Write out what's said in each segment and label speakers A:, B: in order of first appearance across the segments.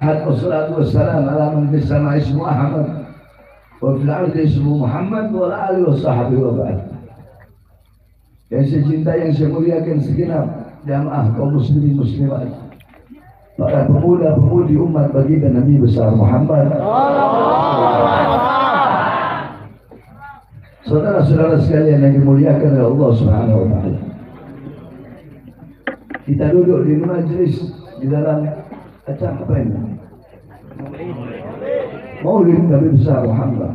A: Wassalatu wassalamu ala man fis sama'i ismu Ahmad wa fil ardi ismu Muhammad wa ala alihi wa sahbihi wa ba'd. Yang saya cintai, yang saya muliakan segenap jamaah kaum muslimin muslimat, para pemuda-pemudi umat baginda Nabi besar Muhammad. Saudara-saudara sekalian yang dimuliakan oleh Allah Subhanahu wa taala. Kita duduk di majlis di dalam acara apa ini? Maulid Nabi besar Muhammad.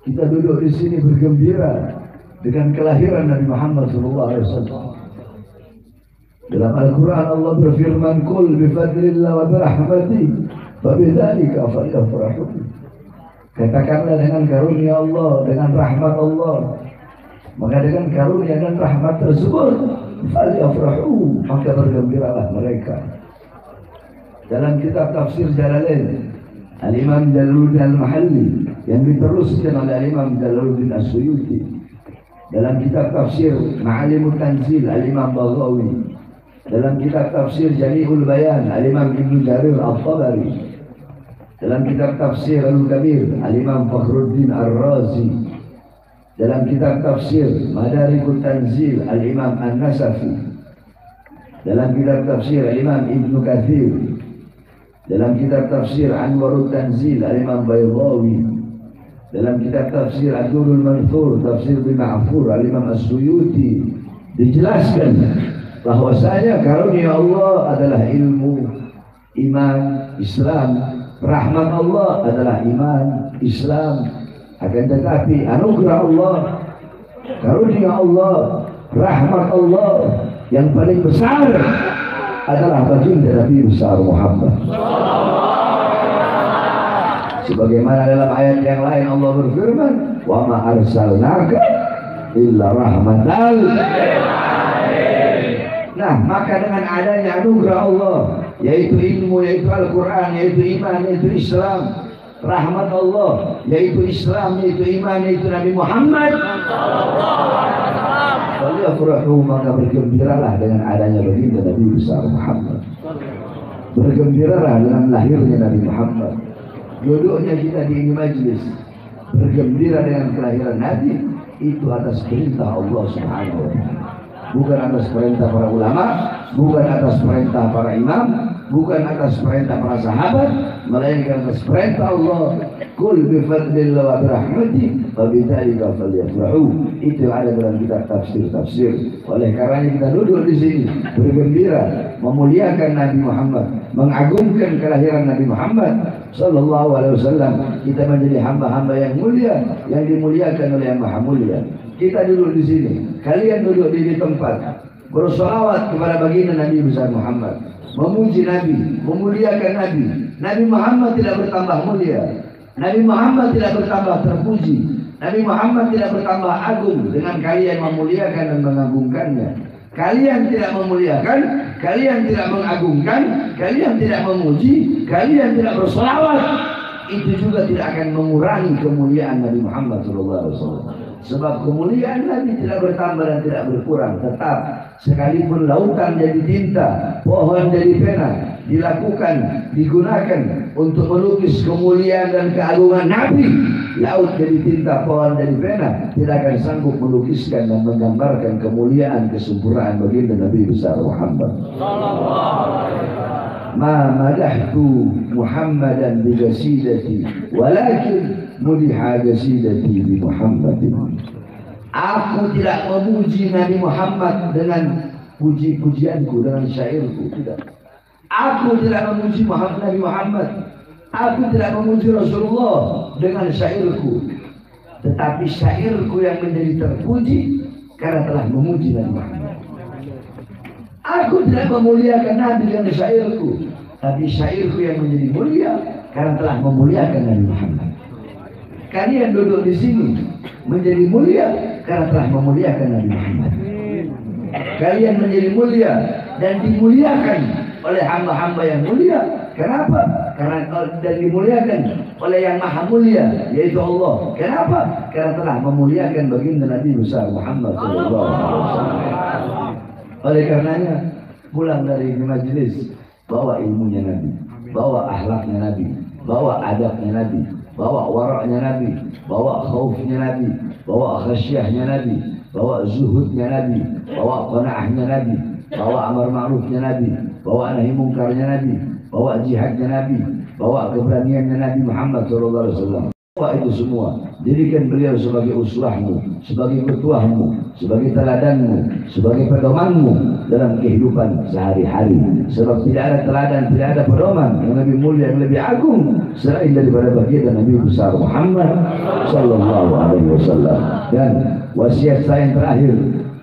A: Kita duduk di sini bergembira dengan kelahiran Nabi Muhammad SAW. Dalam Al-Quran Allah berfirman, "Qul bifadlillah wa birahmatihi fabidzalika falyafrahu." Katakanlah dengan karunia Allah, dengan rahmat Allah, maka dengan karunia dan rahmat tersebut falyafrahu, maka bergembiralah mereka. Dalam kitab tafsir Jalalain Al-Imam Jalaluddin Al-Mahalli yang diteruskan oleh Al-Imam Jalaluddin As-Suyuti, dalam kitab tafsir Ma'alimut Tanzil Al-Imam Baghawi, dalam kitab tafsir Jami'ul Bayan Al-Imam Ibnu Jarir At-Tabari, dalam kitab tafsir Al-Kabir Al-Imam Fakhruddin Ar-Razi, dalam kitab tafsir Madarikut Tanzil Al-Imam An-Nasafi, dalam kitab tafsir Al-Imam Ibnu Katsir, dalam kitab tafsir Anwarut Tanzil Al-Imam Baydawi, dalam kitab tafsir Ad-Durrul Manthur Tafsir bin Ma'fur Al-Imam As-Suyuti, dijelaskan bahwasanya karunia Allah adalah ilmu, iman, Islam. Rahmat Allah adalah iman, Islam. Akan tetapi anugerah Allah, karunia Allah, rahmat Allah yang paling besar adalah baginda Nabi besar Muhammad. Sebagaimana dalam ayat yang lain Allah berfirman, "Wa ma arsalnaka illa rahmatan lil alamin." Nah, maka dengan adanya anugerah Allah, yaitu ilmu, yaitu Al-Quran, yaitu iman, yaitu Islam, rahmat Allah, yaitu Islam, yaitu iman, yaitu Nabi Muhammad Faliafrahu, maka bergembiralah dengan adanya baginda Nabi besar Muhammad. Bergembiralah dengan lahirnya Nabi Muhammad. Duduknya kita di ini majlis bergembira dengan kelahiran Nabi, itu atas perintah Allah Subhanahu wa taala. Bukan atas perintah para ulama, bukan atas perintah para imam, bukan atas perintah para sahabat, melainkan atas perintah Allah. Qul bifadlillah wa birahmatihi fabidzalika falyafrahu. Itu ada dalam kitab tafsir. Oleh karenanya kita duduk di sini bergembira, memuliakan Nabi Muhammad, mengagungkan kelahiran Nabi Muhammad sallallahu alaihi wasallam. Kita menjadi hamba-hamba yang mulia, yang dimuliakan oleh Yang Maha Mulia. Kita duduk di sini, kalian duduk di tempat, bersolawat kepada baginda Nabi besar Muhammad, memuji Nabi, memuliakan Nabi. Nabi Muhammad tidak bertambah mulia, Nabi Muhammad tidak bertambah terpuji, Nabi Muhammad tidak bertambah agung dengan kalian memuliakan dan mengagungkannya. Kalian tidak memuliakan, kalian tidak mengagungkan, kalian tidak memuji, kalian tidak bersolawat, itu juga tidak akan mengurangi kemuliaan Nabi Muhammad SAW. Sebab kemuliaan Nabi tidak bertambah dan tidak berkurang, tetap. Sekalipun lautan jadi tinta, pohon jadi pena, dilakukan, digunakan untuk melukis kemuliaan dan keagungan Nabi, laut jadi tinta, pohon jadi pena, tidak akan sanggup melukiskan dan menggambarkan kemuliaan, kesempurnaan baginda Nabi besar Muhammad. Ma madahtu Muhammadan bi qasidati walakin mudiha qasidati bi Muhammadin. Aku tidak memuji Nabi Muhammad dengan puji-pujianku, dengan syairku, tidak. Aku tidak memuji Nabi Muhammad, aku tidak memuji Rasulullah dengan syairku, tetapi syairku yang menjadi terpuji karena telah memuji Nabi Muhammad. Aku tidak memuliakan Nabi dengan syairku, tapi syairku yang menjadi mulia karena telah memuliakan Nabi Muhammad. Kalian duduk di sini menjadi mulia karena telah memuliakan Nabi Muhammad. Kalian menjadi mulia dan dimuliakan oleh hamba-hamba yang mulia. Kenapa? Karena dan dimuliakan oleh Yang Maha Mulia, yaitu Allah. Kenapa? Karena telah memuliakan baginda Nabi besar Muhammad sallallahu alaihi wasallam. Oleh karenanya pulang dari majelis, bawa ilmunya Nabi, bawa akhlaknya Nabi, bawa adabnya Nabi, bawa waraknya Nabi, bawa khaufnya Nabi, bawa khasyahnya Nabi, bawa zuhudnya Nabi, bawa qanaahnya Nabi, bawa amar ma'rufnya Nabi, bawa nahi mungkarnya Nabi, bawa jihadnya Nabi, bawa keberaniannya Nabi Muhammad SAW. Bawa itu semua, jadikan beliau sebagai uswahmu, sebagai ketuamu, sebagai teladanmu, sebagai pedomanmu dalam kehidupan sehari-hari. Sebab tidak ada teladan, tidak ada pedoman yang lebih mulia, yang lebih agung selain daripada baginda Nabi besar Muhammad sallallahu alaihi wasallam. Dan wasiat saya yang terakhir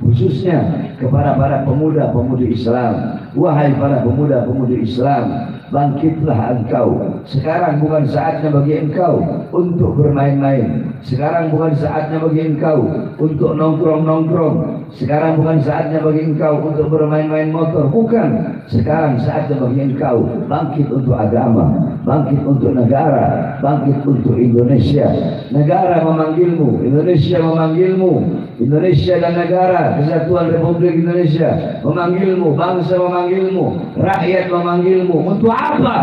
A: khususnya kepada para pemuda-pemudi Islam, wahai para pemuda-pemudi Islam, bangkitlah engkau. Sekarang bukan saatnya bagi engkau untuk bermain-main. Sekarang bukan saatnya bagi engkau untuk nongkrong-nongkrong. Sekarang bukan saatnya bagi engkau untuk bermain-main motor. Bukan. Sekarang saatnya bagi engkau bangkit untuk agama, bangkit untuk negara, bangkit untuk Indonesia. Negara memanggilmu, Indonesia memanggilmu, Indonesia dan negara Kesatuan Republik Indonesia memanggilmu, bangsa memanggilmu, rakyat memanggilmu. Untuk apa?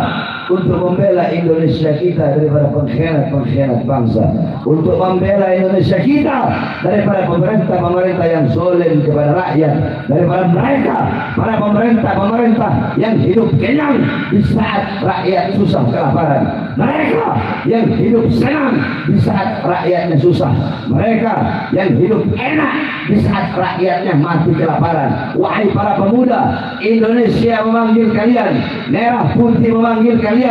A: Untuk membela Indonesia kita daripada pengkhianat-pengkhianat bangsa, untuk membela Indonesia kita daripada pemerintah-pemerintah yang zalim kepada rakyat, daripada mereka para pemerintah-pemerintah yang hidup kenyang di saat rakyat susah kelaparan, mereka yang hidup senang di saat rakyatnya susah, mereka yang hidup enak di saat rakyatnya mati kelaparan. Wahai para pemuda, Indonesia memanggil kalian, merah putih memanggil kalian,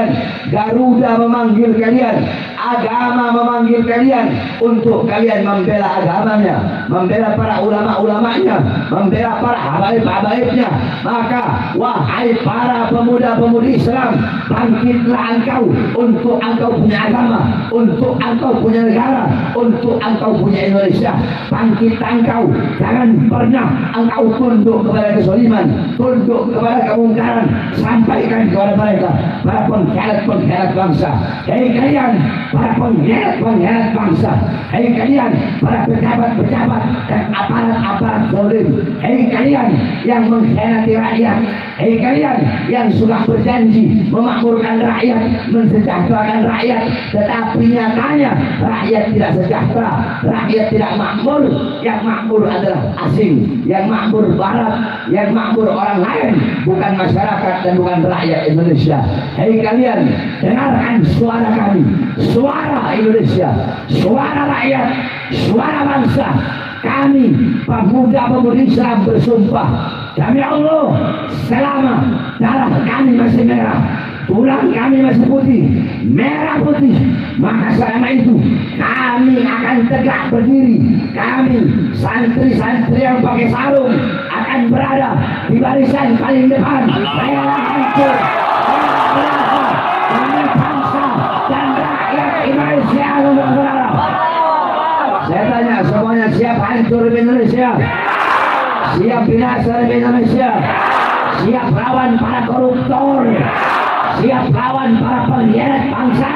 A: Garuda memanggil kalian, agama memanggil kalian untuk kalian membela agamanya, membela para ulama-ulamanya, membela para habaib-habaibnya. Maka wahai para pemuda-pemudi Islam, bangkitlah engkau untuk engkau punya agama, untuk engkau punya negara, untuk engkau punya Indonesia. Bangkit engkau, jangan pernah engkau tunduk kepada kezaliman, tunduk kepada kemungkaran. Sampaikan kepada mereka, para pengkhianat bangsa, hei kalian para pengkhianat bangsa, hei kalian para pejabat-pejabat dan aparat-aparat zalim, hei kalian yang mengkhianati rakyat, hei kalian yang sudah berjanji memakmurkan rakyat, mensejahterakan rakyat, tetapi nyatanya rakyat tidak sejahtera, rakyat tidak makmur. Yang makmur adalah asing, yang makmur barat, yang makmur orang lain, bukan masyarakat dan bukan rakyat Indonesia. Hei kalian, dengarkan suara kami, suara Indonesia, suara rakyat, suara bangsa. Kami pemuda-pemudi Islam bersumpah, demi Allah, selama darah kami masih merah, tulang kami masih putih, merah putih, maka selama itu kami akan tegak berdiri. Kami santri-santri yang pakai sarung akan berada di barisan paling depan. Saya hancur demi bangsa dan rakyat Indonesia. Saya tanya semuanya, siap hancur di Indonesia? Siap binasa di Indonesia? Siap lawan para koruptor? Siap lawan para pengkhianat bangsa?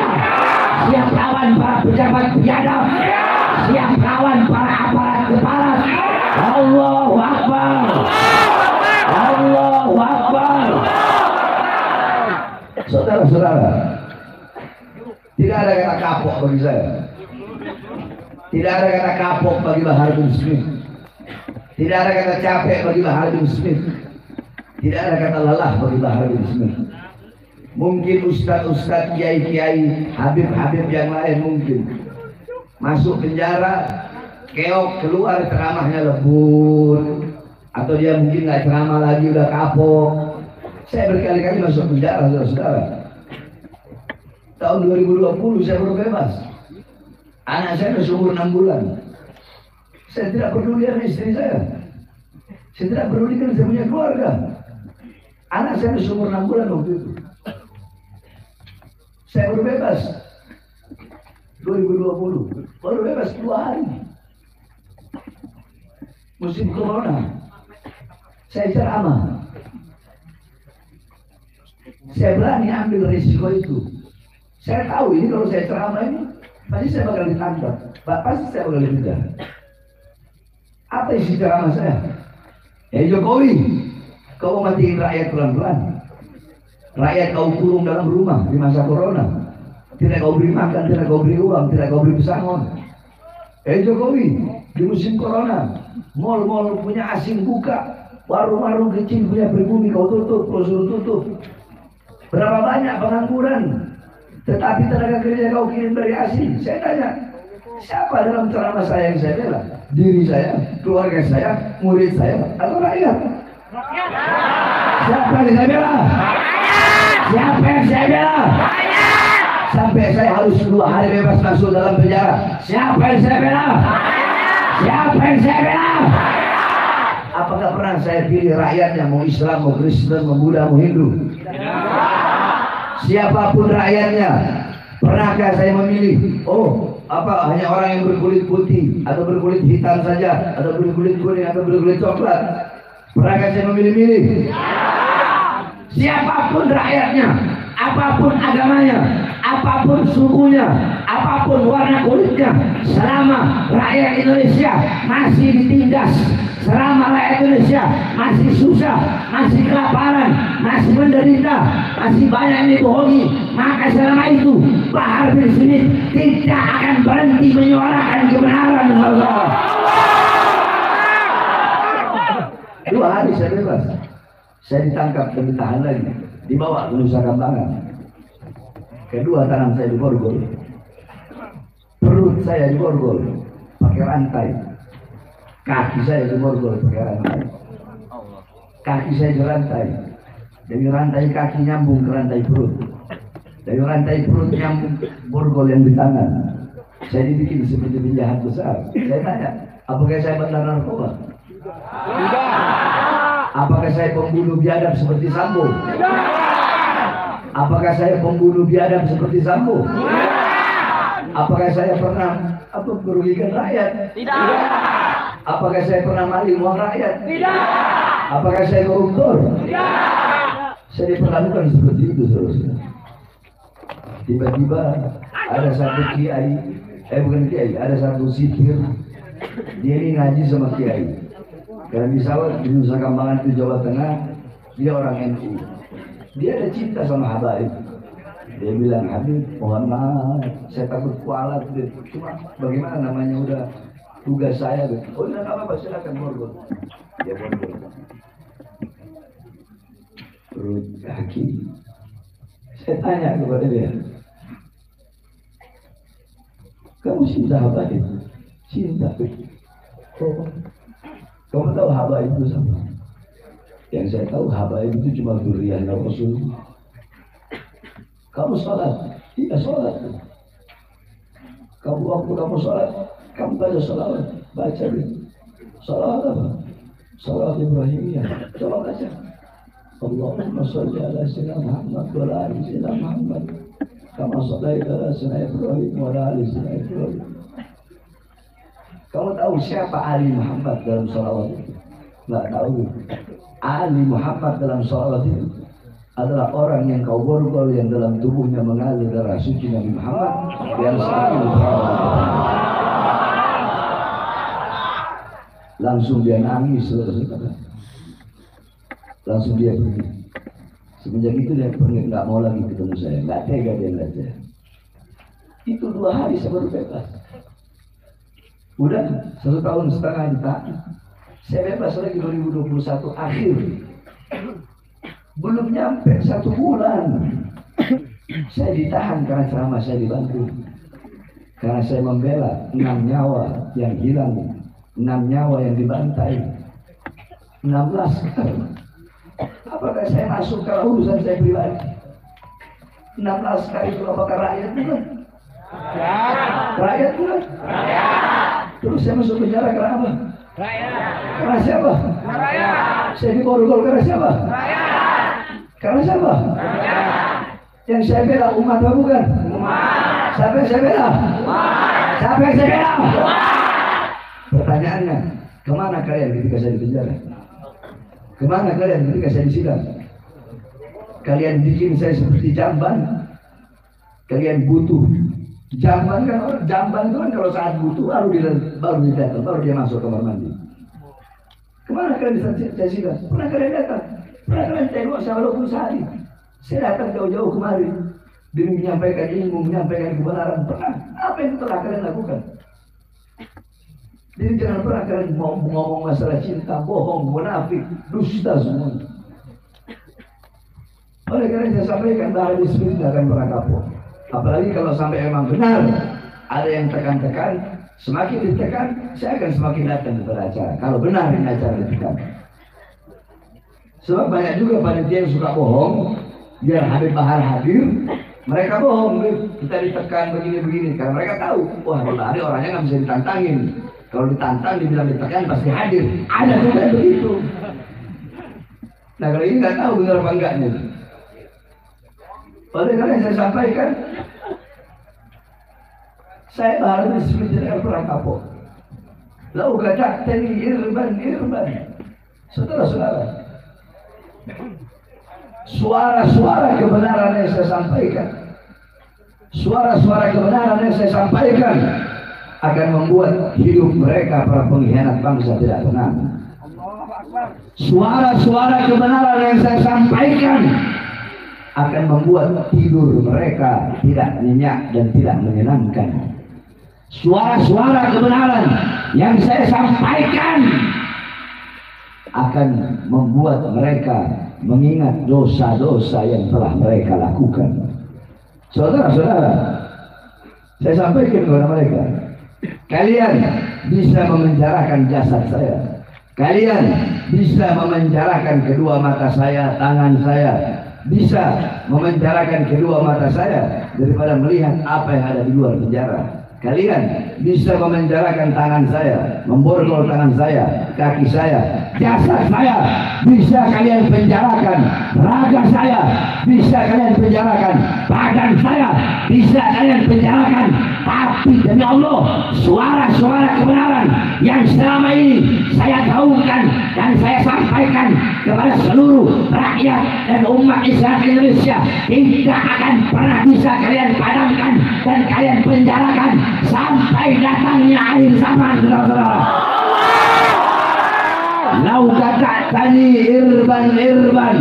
A: Siap lawan para pejabat biadab? Siap lawan para aparat keparat? Allahu Akbar! Allahu Akbar! Saudara-saudara, tidak ada kata kapok bagi saya. Tidak ada kata kapok bagi Bahar bin Smith. Tidak ada kata capek bagi Bahar bin Smith. Tidak ada kata lelah bagi Bahar bin Smith. Mungkin ustadz-ustadz, kiai-kiai, habib-habib yang lain mungkin masuk penjara, keok, keluar ceramahnya lembut, atau dia mungkin nggak ceramah lagi udah kapok. Saya berkali-kali masuk penjara, saudara-saudara. Tahun 2020 saya baru bebas. Anak saya sudah umur 6 bulan. Saya tidak peduli dengan istri saya. Saya tidak peduli dengan saya punya keluarga. Anak saya sudah umur 6 bulan waktu itu. Saya baru bebas 2020, baru bebas 2 hari. Musim corona. Saya ceramah. Saya berani ambil risiko itu. Saya tahu ini kalau saya ceramah ini pasti saya bakal ditangkap, pasti saya bakal dikejar. Apa isi ceramah saya? Hei Jokowi, Kau matiin rakyat pelan-pelan. Rakyat kau kurung dalam rumah di masa corona. Tidak kau beri makan, tidak kau beri uang, tidak kau beri pesangon. Jokowi, di musim corona, mal-mal punya asing buka, warung-warung kecil punya pribumi kau tutup, kau suruh tutup. Berapa banyak pengangguran, tetapi tenaga kerja kau kirim dari asing. Saya tanya, siapa dalam ceramah saya yang saya bela? Diri saya, keluarga saya, murid saya, atau rakyat? Siapa yang saya bela? Siapa yang saya bela? Sampai saya harus 2 hari bebas masuk dalam penjara. Siapa yang saya bela? Siapa yang saya bela? Apakah pernah saya pilih rakyatnya, mau Islam, mau Kristen, mau Buddha, mau Hindu? Siapapun rakyatnya, pernahkah saya memilih? Oh, apa hanya orang yang berkulit putih atau berkulit hitam saja, atau berkulit kuning atau berkulit coklat? Pernahkah saya memilih-milih? Siapapun rakyatnya, apapun agamanya, apapun sukunya, apapun warna kulitnya, selama rakyat Indonesia masih ditindas, selama rakyat Indonesia masih susah, masih kelaparan, masih menderita, masih banyak yang dibohongi, maka selama itu Bahar bin Smith tidak akan berhenti menyuarakan kebenaran. Allah. 2 hari saya bebas. Saya ditangkap dan ditahan lagi, dibawa ke Nusa Kambangan. Kedua tangan saya diborgol, perut saya diborgol pakai rantai, kaki saya diborgol pakai rantai, kaki saya dirantai, dari rantai kaki nyambung ke rantai perut, dari rantai perut nyambung borgol yang di tangan. Saya dibikin seperti penjahat besar. Saya tanya, apakah saya bandar narkoba? Tidak. Apakah saya pembunuh biadab seperti Sambo? Tidak. Apakah saya pembunuh biadab seperti Sambo? Tidak. Apakah saya pernah merugikan rakyat? Tidak. Apakah saya pernah maling uang rakyat? Tidak. Apakah saya koruptor? Tidak. Saya diperlakukan seperti itu seterusnya. Tiba-tiba ada satu kiai, bukan kiai, ada satu sipir. Dia ini ngaji sama kiai. Karena di sawah di Nusa Kambangan itu Jawa Tengah, dia orang NU. Dia ada cinta sama Habaib. Dia bilang, Habib, mohon maaf, saya takut kualat. Cuma bagaimana namanya udah tugas saya. Oh tidak apa-apa, silakan borgol. Dia borgol. Perut kaki. Saya tanya kepada dia, kamu cinta Habaib? Cinta. Oh. Kamu tahu Habaib itu sama? Yang saya tahu Habaib itu cuma durian Rasul. Kamu sholat? Tidak sholat. Waktu kamu sholat, kamu baca sholawat. Baca dulu. Sholawat apa? Sholawat Ibrahimiyah. Coba baca. Allahumma sholli ala sayyidina Muhammad wa ala ali sayyidina Muhammad. Kama shallaita ala sayyidina Ibrahim wa ala ali sayyidina Ibrahim. Kamu tahu siapa Ali Muhammad dalam sholawat itu? Nggak tahu. Ali Muhammad dalam sholawat itu adalah orang yang kau borgol, yang dalam tubuhnya mengalir darah suci Nabi Muhammad yang selalu langsung dia nangis. Langsung dia pergi. Semenjak itu dia pergi, nggak mau lagi ketemu saya, nggak tega dia ngeliat saya. Itu 2 hari saya baru bebas. Udah 1,5 tahun ditahan. Saya bebas lagi 2021 akhir. Belum nyampe 1 bulan. Saya ditahan karena ceramah saya dibantu. Karena saya membela 6 nyawa yang hilang, 6 nyawa yang dibantai, 16 kali. Apakah saya masuk ke urusan saya pribadi? 16 kali itu apakah rakyat bukan? Rakyat bukan? Terus saya masuk penjara karena apa? Rakyat. Karena siapa? Rakyat. Saya diborgol karena siapa? Rakyat. Karena siapa? Rakyat. Yang saya bela umat apa bukan? Umat. Siapa yang saya bela? Umat. Siapa yang saya bela? Umat. Pertanyaannya, kemana kalian ketika saya di penjara? Kemana kalian ketika saya disidang? Kalian bikin saya seperti jamban. Kalian butuh jamban kan, jamban itu kan kalau saat butuh baru dia datang, baru dia masuk kamar mandi. Kemana kalian bisa saya sidang? Pernah kalian datang? Pernah kalian tengok saya walaupun sehari. Saya datang jauh-jauh kemari demi menyampaikan ilmu, menyampaikan kebenaran. Pernah. Apa yang telah kalian lakukan? Jadi jangan pernah kalian ngomong masalah cinta, bohong, munafik, dusta semua. Oleh karena saya sampaikan bahwa di sini tidak akan pernah kapok. Apalagi kalau sampai memang benar ada yang tekan-tekan, semakin ditekan, saya akan semakin datang kepada acara. Kalau benar ini acara ditekan. Sebab banyak juga panitia yang suka bohong, biar Habib Bahar hadir, mereka bohong, kita ditekan begini-begini, karena mereka tahu, wah Habib Bahar orangnya nggak bisa ditantangin. Kalau ditantang, dibilang ditekan pasti hadir. Ada juga yang begitu. Nah kalau ini nggak tahu benar apa enggaknya. Oleh karena saya sampaikan, saya baru sebenarnya pernah kapok. Lau kata tadi irban. Saudara-saudara, suara-suara kebenaran yang saya sampaikan, suara-suara kebenaran yang saya sampaikan akan membuat hidup mereka para pengkhianat bangsa tidak tenang. Suara-suara kebenaran yang saya sampaikan akan membuat tidur mereka tidak nyenyak dan tidak menyenangkan. Suara-suara kebenaran yang saya sampaikan akan membuat mereka mengingat dosa-dosa yang telah mereka lakukan. Saudara-saudara, saya sampaikan kepada mereka, kalian bisa memenjarakan jasad saya, kalian bisa memenjarakan kedua mata saya, tangan saya, bisa memenjarakan kedua mata saya daripada melihat apa yang ada di luar penjara. Kalian bisa memenjarakan tangan saya, memborgol tangan saya, kaki saya, jasad saya, bisa kalian penjarakan raga saya, bisa kalian penjarakan badan saya, bisa kalian penjarakan. Tapi demi Allah, suara-suara kebenaran yang selama ini saya gaungkan dan saya sampaikan kepada seluruh rakyat dan umat Islam Indonesia tidak akan pernah bisa kalian padamkan dan kalian penjarakan sampai datangnya akhir zaman, saudara-saudara. Lau kata tadi irban,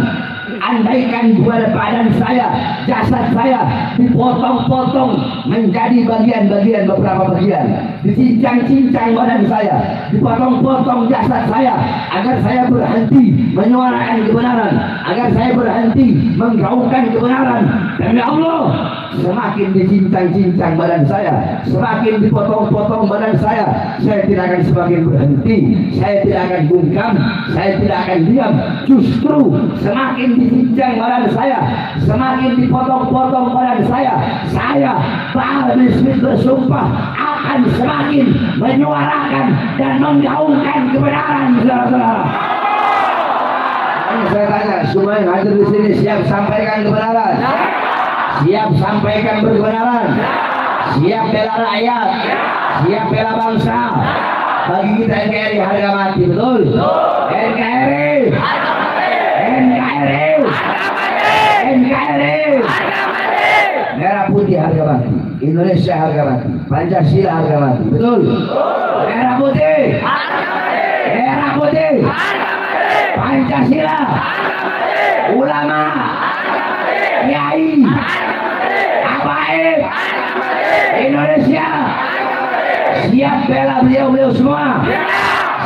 A: andaikan kepada badan saya, jasad saya dipotong-potong menjadi bagian-bagian, beberapa bagian, dicincang-cincang badan saya, dipotong-potong jasad saya agar saya berhenti menyuarakan kebenaran, agar saya berhenti menggaungkan kebenaran. Demi Allah, semakin dicincang-cincang badan saya, semakin dipotong-potong badan saya tidak akan semakin berhenti, saya tidak akan bungkam, saya tidak akan diam. Justru semakin dicincang badan saya, semakin dipotong-potong badan saya Bahar bin Smith bersumpah akan semakin menyuarakan dan menggaungkan kebenaran, saudara-saudara. Saya tanya, semua yang hadir di sini siap sampaikan kebenaran? Siap sampaikan berkebenaran? Siap bela rakyat? Siap bela bangsa? Bagi kita NKRI harga mati, betul? NKRI merah putih harga mati, Indonesia harga mati, Pancasila harga mati, betul? Merah putih, Pancasila, ulama, kiai, habaib, Indonesia siap bela beliau semua,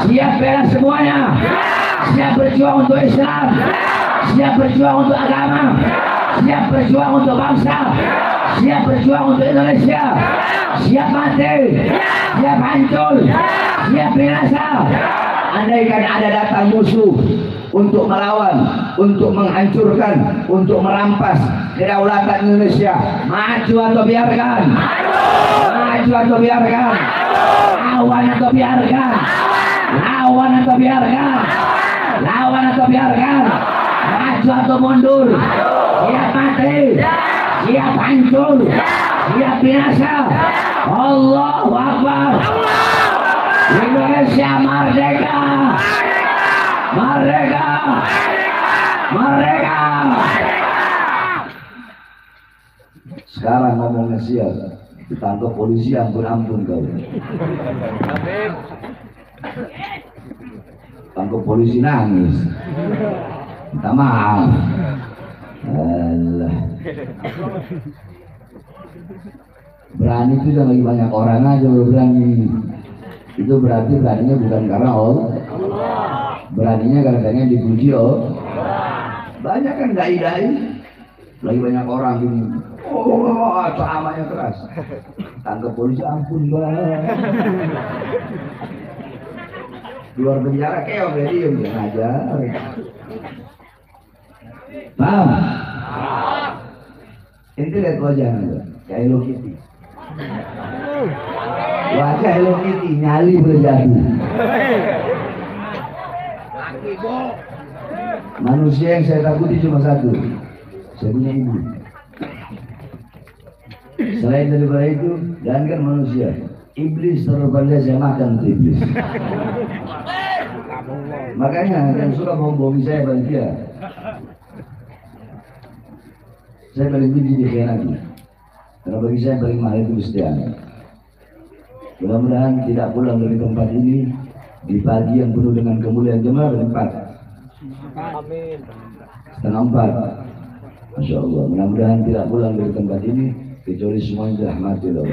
A: siap bela semuanya, siap berjuang untuk Islam, siap berjuang untuk agama, siap berjuang untuk bangsa, siap berjuang untuk Indonesia, siap mati, siap hancur, siap binasa. Andaikan ada datang musuh untuk melawan, untuk menghancurkan, untuk merampas kedaulatan Indonesia, maju atau biarkan? Maju atau biarkan? Lawan atau biarkan? Lawan atau biarkan? Lawan atau biarkan? Maju atau mundur? Siap mati, siap hancur, siap binasa. Allahu Akbar. Indonesia merdeka, merdeka, merdeka. Sekarang ngomongnya siap, ditangkap polisi ampun kau. Tangkap polisi nangis. minta maaf. Alah. Berani itu jangan lagi banyak orang aja berani. Itu berarti beraninya bukan karena Allah. Beraninya kadang-kadang dipuji Allah. Banyak kan dai-dai. Lagi banyak orang ini. Oh, ceramahnya keras. Tangkap polisi, ampun bang. Luar penjara keok ya diem aja. Paham? Ini lihat wajahnya, kayak Hello Kitty. Wajah Hello Kitty nyali berjadi. Manusia yang saya takuti cuma satu, saya punya ibu. Selain daripada itu, dan kan manusia, iblis terlalu saya makan untuk iblis. Makanya yang suka membohongi saya bagi dia, saya paling benci dikhianati. Karena bagi saya paling mahal itu kesetiaan. Mudah-mudahan tidak pulang dari tempat ini di pagi yang penuh dengan kemuliaan. Jemaah berempat. Amin. Setengah 4. Masya Allah. Mudah-mudahan tidak pulang dari tempat ini kecuali semuanya dirahmati Allah.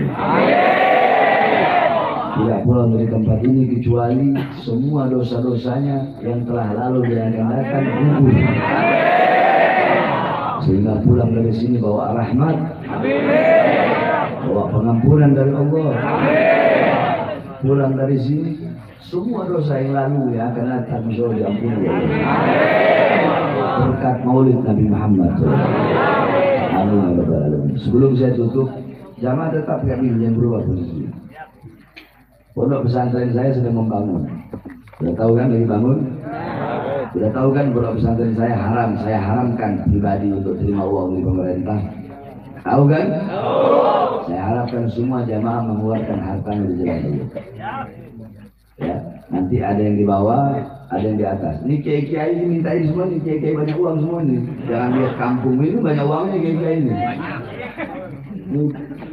A: Tidak pulang dari tempat ini kecuali semua dosa-dosanya yang telah lalu dan akan datang gugur. Sehingga pulang dari sini bawa rahmat, bawa pengampunan dari Allah. Pulang dari sini semua dosa yang lalu yang akan datang insya Allah diampuni oleh Allah. Berkat Maulid Nabi Muhammad. Amin. Sebelum saya tutup, jamaah tetap kami yang berubah posisi. Pondok pesantren saya sedang membangun. Sudah tahu kan lagi bangun? Sudah tahu kan pondok pesantren saya haram. Saya haramkan pribadi untuk terima uang dari pemerintah. Tahu kan? Saya harapkan semua jamaah mengeluarkan hartanya di jalan Allah. Ya, nanti ada yang di bawah, ada yang di atas. Ini kiai-kiai ini minta ini semua nih, kiai-kiai banyak uang semua nih. Jangan lihat kampung ini banyak uangnya kiai-kiai ini. Ini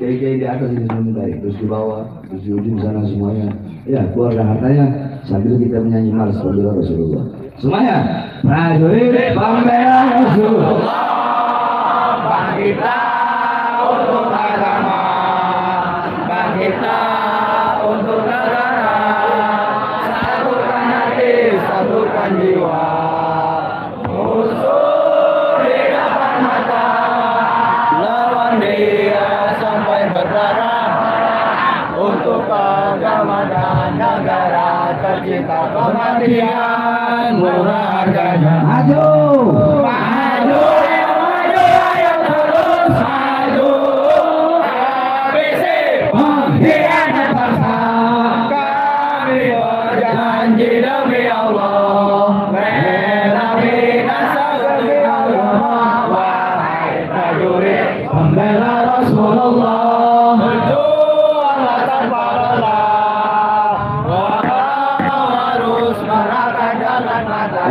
A: kiai-kiai di atas ini semua minta, terus di bawah, terus di ujung sana semuanya. Ya, keluarkan hartanya sambil kita menyanyi mars Rasulullah. Semuanya, prajurit pembela Rasulullah, bangkitlah untuk agama, bangkitlah untuk negara, satukan hati, satukan jiwa, musuh di depan mata, lawan dia sampai berdarah, untuk agama dan negara tercipta kematian murah harganya. Maju, maju, maju, ayo terus maju. ABC pengkhianat bangsa, kami berjanji demi Allah, bela binasa demi Allah. Wahai prajurit pembela Rasulullah, berjuanglah tanpa lelah, harus merahkan jalan mata.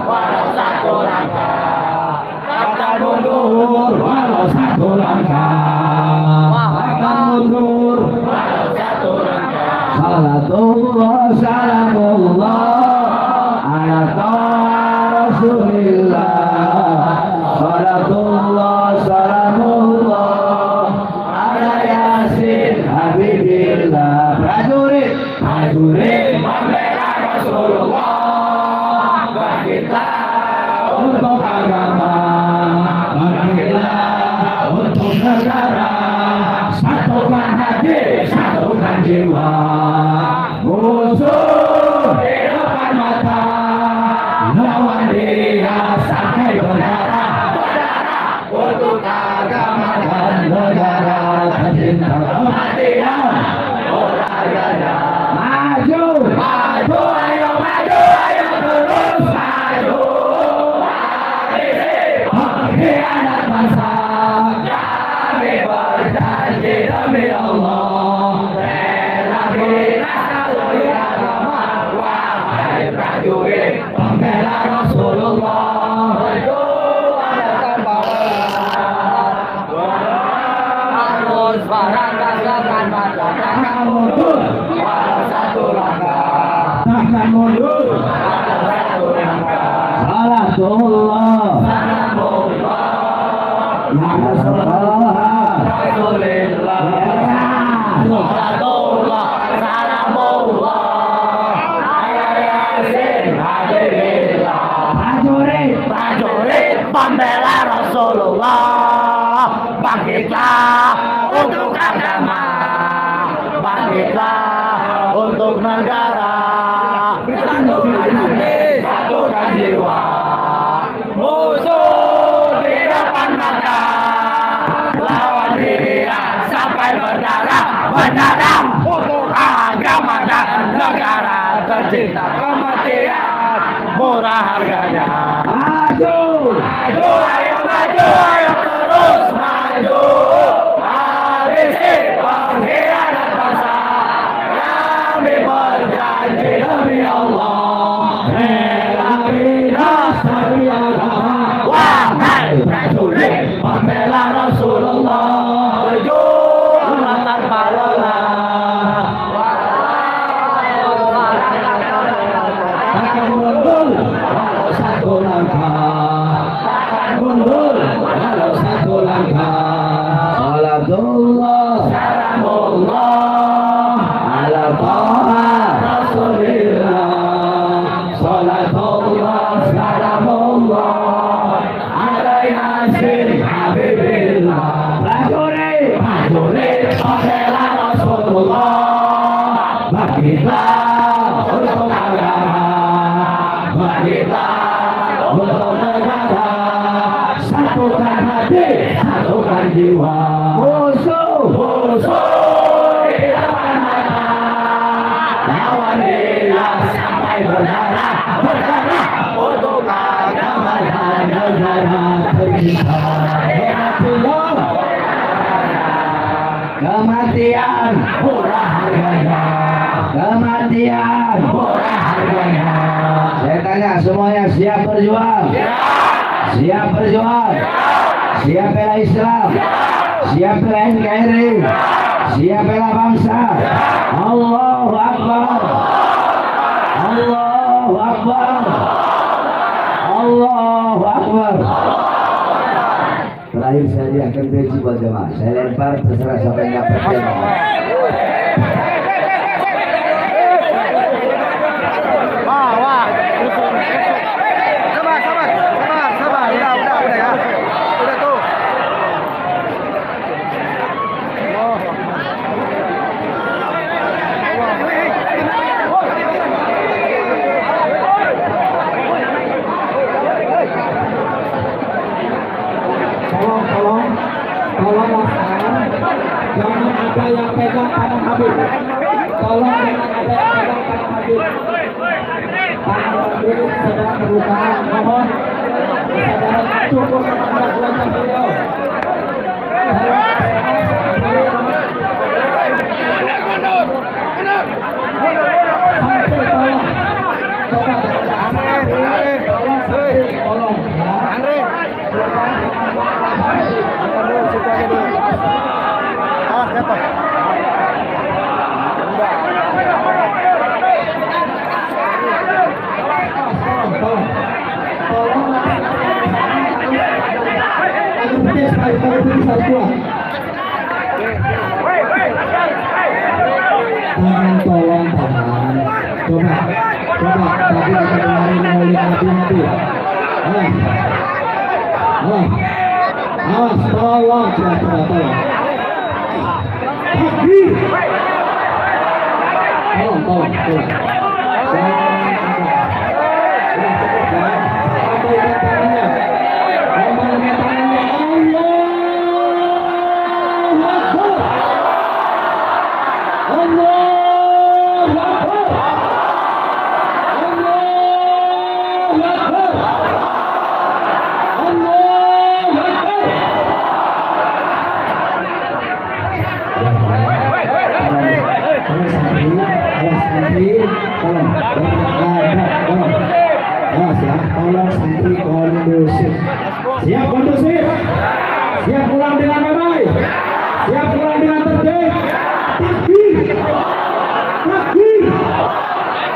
A: Walau satu langkah, kata mundur walau satu langkah, kata mundur walau satu langkah. Salatullah salamullah ala ta'a Rasulillah. Salatullah salamullah ala Yasin Habibillah. Prajurit, prajurit membela Rasulullah, bangkitlah untuk agama, bangkitlah untuk negara, satukan hati, satukan jiwa, musuh di depan mata, lawan dia sampai berdarah, untuk agama dan negara, tercinta kematian olahraga. Maju, maju, ayo maju, ayo terus maju. Pengkhianat bangsa, kami berjanji demi Allah, bela binasa demi agama. Wahai prajurit pembela Rasulullah, berjuang tanpa lelah, harus merahkan mata. Takkan mundur walau satu langkah, takkan mundur walau satu langkah.
B: pembela Rasulullah, bangkitlah untuk agama, bangkitlah untuk negara, satukan hati, satukan jiwa, musuh di depan mata, lawan dia sampai berdarah, berdarah untuk agama dan negara tercinta, kematian murah harganya. Maju, maju, ayo maju, ayo terus maju. Habisi pengkhianat bangsa, kami berjanji demi Allah, rela binasa demi agama. Wahai prajurit pembela Rasulullah, berjuanglah tanpa lelah. Takkan mundur walau satu langkah, takkan mundur walau satu langkah. Salatullah, salamullah, ala taha Rasulillah. Salatullah, salamullah, ala yasin habibillah. Prajurit, prajurit pembela Rasulullah, bangkitlah untuk agama, bangkitlah untuk negara, satukan hati, satukan jiwa, musuh, musuh di depan mata, lawan dia sampai berdarah, berdarah untuk agama dan negara tercinta. Kematian murah harganya, kematian murah harganya. Saya tanya semuanya, siap berjuang? Siap berjuang? Siap bela Islam? Siap bela NKRI? Siap bela bangsa? Allahu Akbar, Allahu Akbar, Allahu Akbar. Terakhir saya diakan beji buat jemaah. Saya lempar terserah siapa yang dapat jemaah.
C: Tolong laksanakan, jangan ada yang pegang tangan Habib. Tolong jangan ada yang pegang tangan Habib. Tangan Habib sedang berusaha, mohon kesadaran cukup kepada wajah beliau. Tangan tolong tangan. Coba tapi kita kemarin oleh Nabi. Awas, tolong tolong. Tolong santri kondusif. Siap kondusif. Siap pulang dengan damai. Siap pulang dengan tertib. Takbir. Takbir.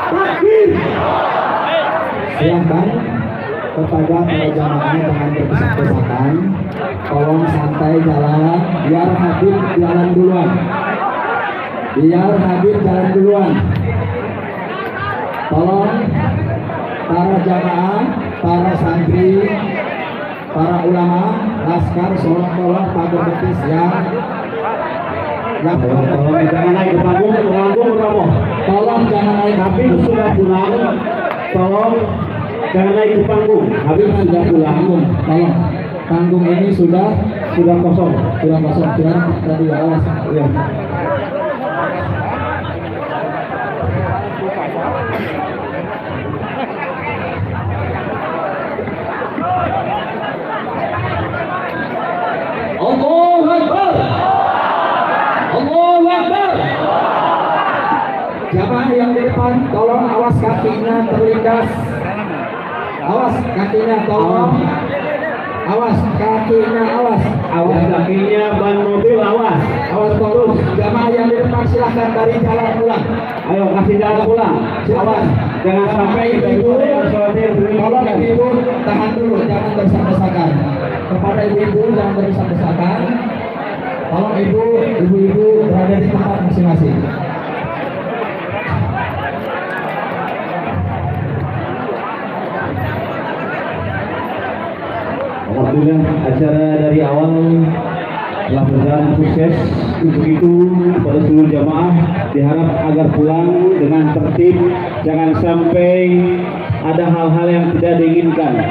C: Takbir. Silakan kepada para jamaahnya dengan berdesak-desakan. Tolong santai jalan. Biar Habib jalan duluan. Biar Habib jalan duluan. Tolong para jamaah, para santri, Laskar, tolong pagar betis yang
D: Tolong jangan naik ke panggung kamu.
C: tolong jangan naik
D: Habib sudah pulang. Tolong jangan naik ke panggung. Habib sudah pulang.
C: tolong panggung ini sudah
D: kosong.
C: sudah tadi awas
D: Ya.
C: Allahu Akbar. Allahu Akbar. Jamaah yang di depan, tolong awas kakinya terlindas. Awas kakinya, tolong. Awas kakinya, awas.
D: Awas kakinya ban mobil, awas.
C: Awas terus. Jamaah yang di depan silahkan dari jalan pulang.
D: Ayo kasih jalan pulang.
C: Awas.
D: Jangan sampai
C: ibu-ibu, tolong ibu-ibu tahan dulu, jangan berdesak-desakan. Kepada ibu-ibu jangan berdesak-desakan. Tolong ibu-ibu berada di tempat masing-masing.
D: Alhamdulillah acara dari awal telah berjalan sukses. Untuk itu pada seluruh jamaah diharap agar pulang dengan tertib, jangan sampai ada hal-hal yang tidak diinginkan.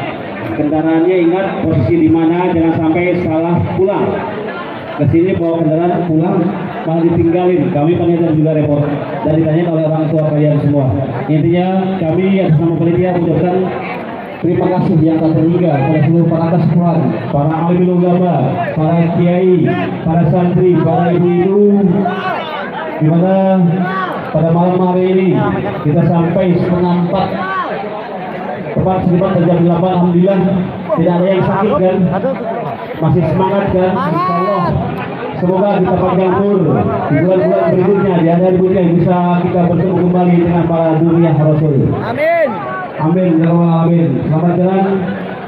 D: Kendaraannya ingat posisi di mana, jangan sampai salah pulang. Kesini bawa kendaraan pulang malah ditinggalin, kami panitia juga repot dan ditanya oleh orang tua kalian semua. Intinya kami atas nama panitia mengucapkan terima kasih yang tak terhingga pada seluruh perangkat Tuhan, para alim ulama, para kiai, para santri, para ibu-ibu, di mana pada malam hari ini kita sampai 3:30 tepat sekitar jam 8. Alhamdulillah tidak ada yang sakit kan, masih semangat kan, insyaallah. Semoga kita panjang umur di bulan-bulan berikutnya, di hari berikutnya bisa kita bertemu kembali dengan para dunia Rasul.
C: Amin.
D: Amin, ya Allah, amin. Selamat jalan.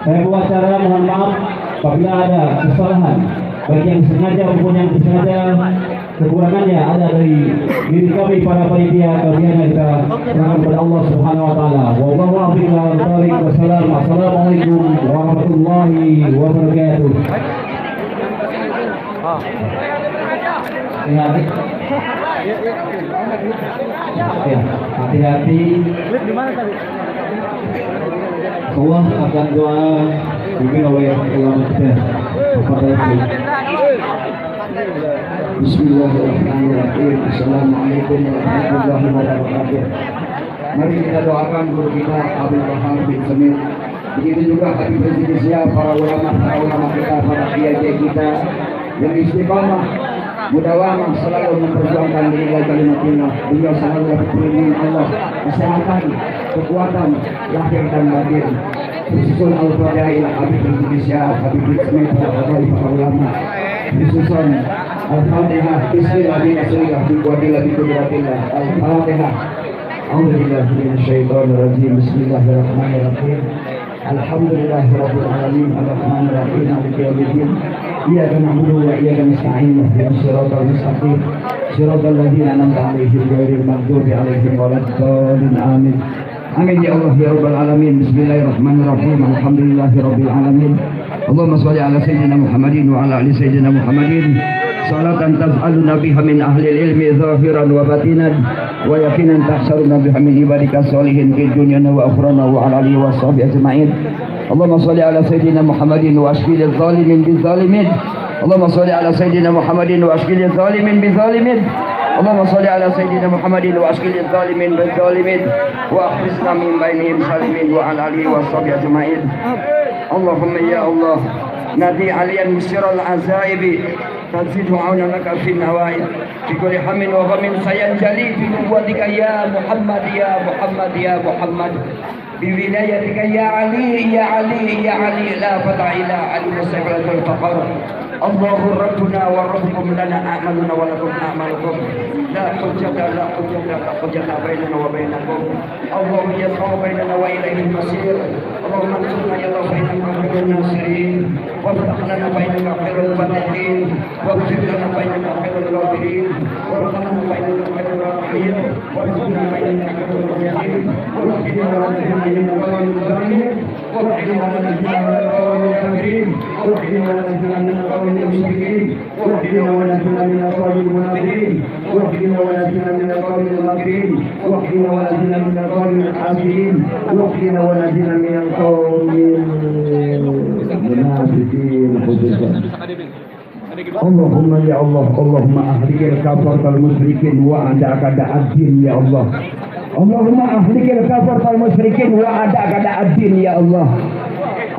D: Saya buat acara, mohon maaf apabila ada kesalahan, bagi yang sengaja maupun yang disengaja. Kekurangannya ada dari diri kami para panitia, kalian kita serahkan kepada Allah Subhanahu wa taala. Wallahu a'lam bishawab. Wassalamualaikum warahmatullahi wabarakatuh. Hati-hati. Allah akan doa dipimpin oleh ulama kita.
A: Bismillahirrahmanirrahim. Assalamualaikum warahmatullahi wabarakatuh. Mari kita doakan guru kita Abdul Wahab bin Samit. Begitu juga Habib Indonesia, para ulama kita, para kiai kita yang istiqamah mudawamah selalu memperjuangkan nilai kalimatillah. Beliau selalu berperlindungan Allah, kesehatan, kekuatan lahir dan batin. Disusun Al-Fadhail Habib Indonesia, Habib Ismail, para ulama. Disusun Al-Fatihah, Bismillahirrahmanirrahim, Biqadillah, Biqudratillah. Al-Fatihah. A'udzubillahi minasyaitonirrajim. Bismillahirrahmanirrahim. Alhamdulillahirabbil alamin, arrahmanirrahim, maliki yaumiddin. Iyyaka na'budu wa iyyaka nasta'in, ihdinas siratal mustaqim, siratal ladzina an'amta 'alaihim ghairil maghdubi 'alaihim waladdallin. Amin. Amin ya Allah ya rabbal alamin. Bismillahirrahmanirrahim. Alhamdulillahirabbil alamin. Allahumma shalli ala sayyidina Muhammadin wa ala ali sayyidina Muhammadin. Salatan taz'aluna biha min ahli ilmi zahiran wa batinan wa yaqinan tahsaruna biha min ibadika sholihin fi dunyana wa akhrana wa ala alihi wa sahbihi ajma'in. Allahumma shalli ala sayyidina Muhammadin wa ashqil zalimin bizalimin. Allahumma shalli ala sayyidina Muhammadin wa ashqil zalimin bizalimin. Allahumma shalli ala sayyidina Muhammadin wa ashqil zalimin bizalimin wa akhrisna min bainihim salimin wa ala alihi wa sahbihi ajma'in. Allahumma ya Allah nadi aliyan musiral azaibi تزيد عونا لك في النوائب في كل هم وغم سينجلي في قوتك يا محمد يا محمد يا محمد بولايتك يا علي يا علي يا علي لا فتح إلى علي سبيل الفقر. الله ربنا وربكم لنا أعمالنا ولكم أعمالكم لا حجة بيننا وبينكم. الله يسمع بيننا وإليه المصير. اللهم انصرنا يا الله فإنك خير الناصرين وافتح لنا فإنك خير الفاتحين واغفر لنا فإنك خير الغافرين وارحمنا فإنك خير الراحمين وارزقنا فإنك خير الرازقين وارحمنا ولا تهمنا من الظالمين وارحمنا ولا تهمنا من الظالمين الكافرين واهدنا ونجنا من القوم المشركين واهدنا ونجنا من القوم المنافقين واهدنا ونجنا من القوم الغافلين واهدنا ونجنا من القوم الحاسدين واهدنا ونجنا من القوم المنافقين اللهم يا الله اللهم أهلك الكفرة المشركين وأعداءك أعداء الدين يا الله اللهم أهلك الكفرة المشركين وأعداءك أعداء الدين يا الله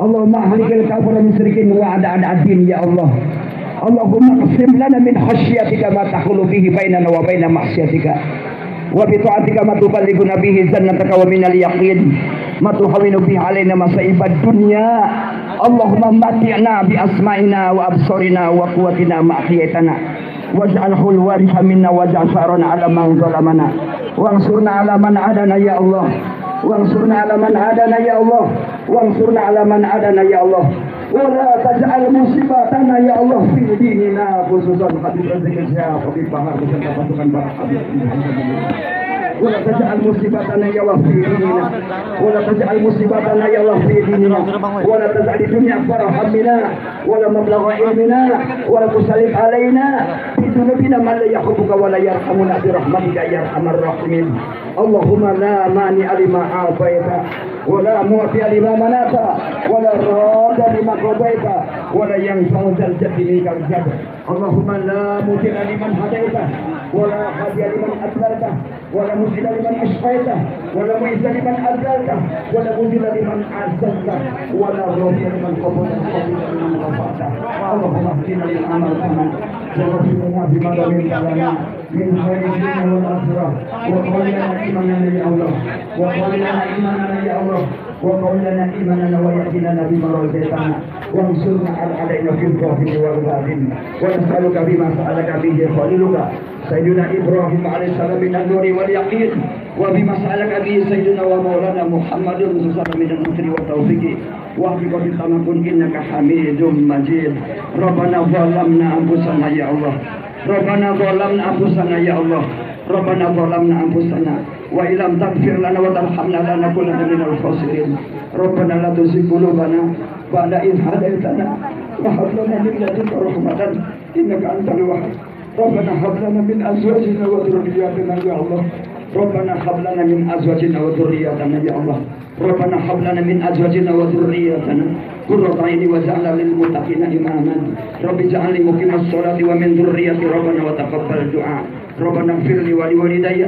A: اللهم أهلك الكفرة المشركين وأعداء الدين يا الله اللهم اقسم لنا من خشيتك ما تحول به بيننا وبين معصيتك وبطاعتك ما تبلغنا به جنتك ومن اليقين ما تهون به علينا مصائب الدنيا اللهم متعنا بأسمائنا وأبصارنا وقوتنا ما أحييتنا واجعله الوارث منا واجعل ثأرنا على من ظلمنا وانصرنا على من عادانا يا الله وانصرنا على من عادانا يا الله وانصرنا على من عادانا يا الله ولا تجعل مصيبتنا يا الله في ديننا خصوصا حبيب رزق الشيخ حبيب بهار beserta pasukan para habib ولا تجعل مصيبتنا يا الله في ديننا ولا تجعل مصيبتنا يا الله في ديننا ولا تجعل الدنيا أكبر همنا ولا مبلغ علمنا ولا تسلط علينا بذنوبنا من لا يحبك ولا يرحمنا برحمتك يا أرحم الراحمين اللهم لا مانع لما أعطيت ولا معطي لما منعت ولا راد لما قضيت ولا ينفع ذا الجد منك الجد اللهم لا مطيع لمن هديت ولا هادي لمن أضللت ولا مضل لمن أشقيت ولا معز لمن أذلت ولا مذل لمن عزلت ولا رافع لمن قبلت لمن رفعت اللهم اهدنا للعمل الصالح ووفقنا بما ضمنت لنا من خير الدنيا والآخرة وقل لنا إيماننا يا الله وقل لنا إيماننا يا الله وقل لنا إيماننا ويقيننا بما رزقتنا وانصرنا علينا في الظاهر والباطن ونسألك بما سألك به خليلك سيدنا إبراهيم عليه السلام من النور واليقين وبما سألك به سيدنا ومولانا محمد صلى الله عليه وسلم من النصر والتوفيق وحفظ بالتمكن إنك حميد مجيد ربنا ظلمنا أنفسنا يا الله ربنا ظلمنا أنفسنا يا الله ربنا ظلمنا أنفسنا وإن لم تغفر لنا وترحمنا لنكونن من الخاسرين ربنا لا تزغ قلوبنا بعد إذ هديتنا وهب لنا من لدنك رحمة إنك أنت الوهاب ربنا هب لنا من أزواجنا وذرياتنا يا الله ربنا هب لنا من أزواجنا وذرياتنا يا الله ربنا هب لنا من أزواجنا وذرياتنا قرة عين واجعلنا للمتقين إماما رب اجعلني مقيم الصلاة ومن ذريتي ربنا وتقبل الدعاء ربنا اغفر لي ولوالدي